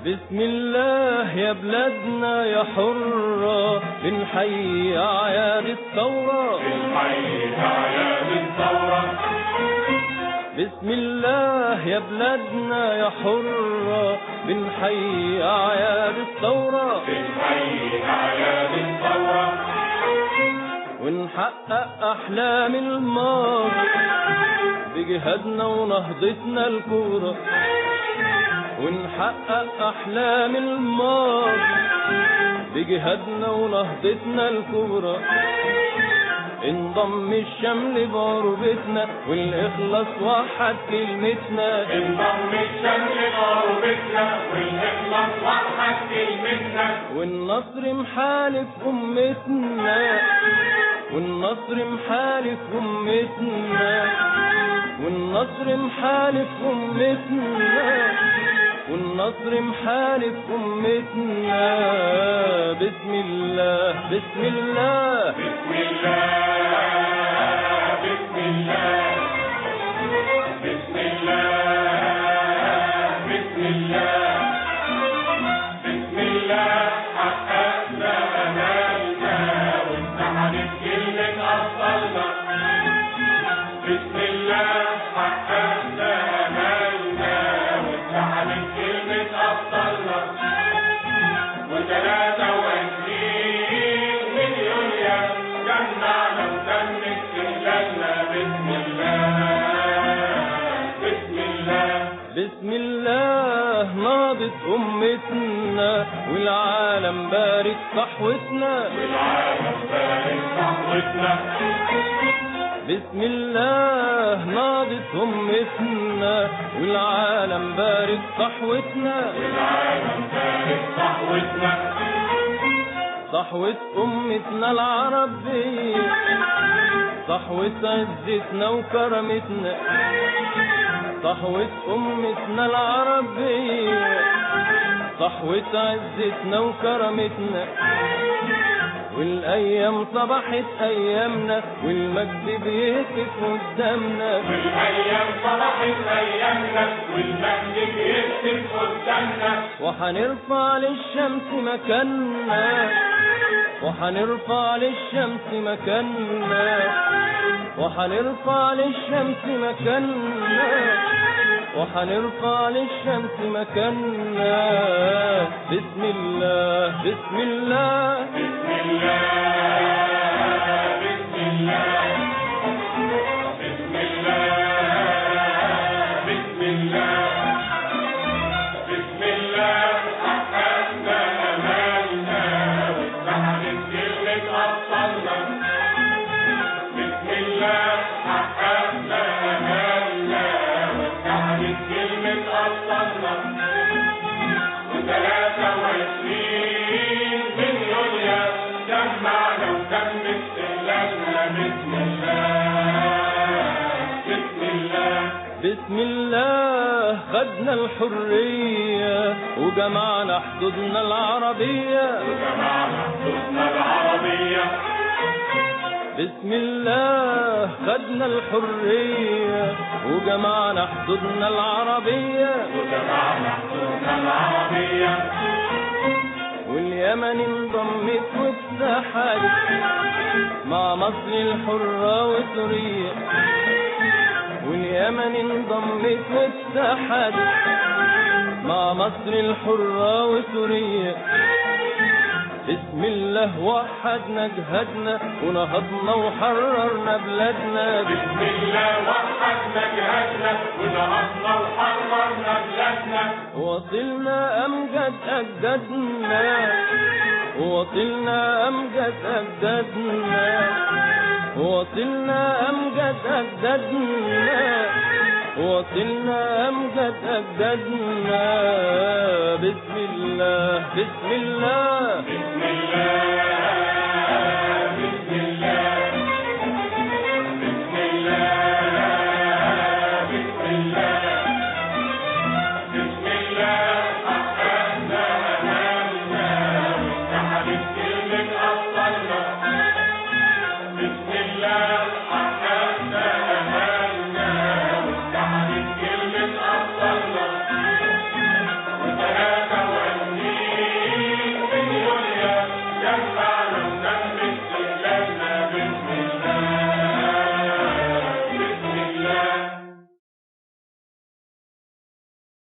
بسم الله يا بلادنا يا حرة، بنحيي أعياد الثورة، بنحيي أعياد الثورة. بسم الله يا بلادنا يا حرة، بنحيي أعياد الثورة، بنحيي أعياد الثورة. ونحقق أحلام الماضي بجهادنا ونهضتنا الكبرى، ونحقق أحلام الماضي بجهادنا ونهضتنا الكبرى. انضم الشمل بعربتنا والإخلاص وحد كلمتنا، انضم الشمل بعربتنا والإخلاص وحد كلمتنا. والنصر محالف أمتنا، والنصر محالف أمتنا، والنصر محالف أمتنا، والنصر محالف أمتنا. بسم الله بسم الله بسم الله بسم الله بسم الله بسم الله بسم الله. حققنا أمالنا واتحدت كلمة أبطالنا. بسم الله حققنا أمالنا واتحدت كلمة أبطالنا. و23 من يوليو جمعنا وتم استقلالنا. بسم الله بسم الله بسم الله ناضت أمتنا والعالم بارك صحوتنا، والعالم بارك صحوتنا. بسم الله ناضت أمتنا والعالم بارك صحوتنا، والعالم بارك صحوتنا. صحوة أمتنا العربية، صحوة عزتنا وكرامتنا، صحوة أمتنا العربية، صحوة عزتنا وكرامتنا. والأيام صبحت أيامنا والمجد بيهتف قدامنا، والأيام صبحت أيامنا والمجد بيهتف قدامنا. وحنرفع للشمس مكاننا، وحنرفع للشمس مكاننا، وحنرفع للشمس مكاننا، وحنرفع للشمس مكاننا. بسم الله بسم الله بسم الله بسم الله بسم الله بسم الله بسم الله. حققنا أمالنا واتحدت كلمة أبطالنا. بسم الله حققنا أمالنا واتحدت كلمة أبطالنا. و23 من يوليو جمعنا وتم استقلالنا. بسم الله بسم الله بسم الله خدنا الحرية وجمعنا حدودنا العربية، وجمعنا حدودنا العربية. بسم الله خدنا الحرية وجمعنا حدودنا العربية، وجمعنا حدودنا العربية. واليمن انضمت واتحدت مع مصر الحرة وسوريا، واليمن انضمت واتحدت مع مصر الحرة وسوريا. بسم الله وحدنا جهادنا ونهضنا وحررنا بلادنا. بسم الله وحدنا جهادنا ونهضنا وحررنا بلادنا. وصلنا أمجد أجدادنا، وصلنا أمجد أجدادنا، وصلنا أمجد أجدادنا، وصلنا أمجد أجدادنا. بسم الله بسم الله بسم الله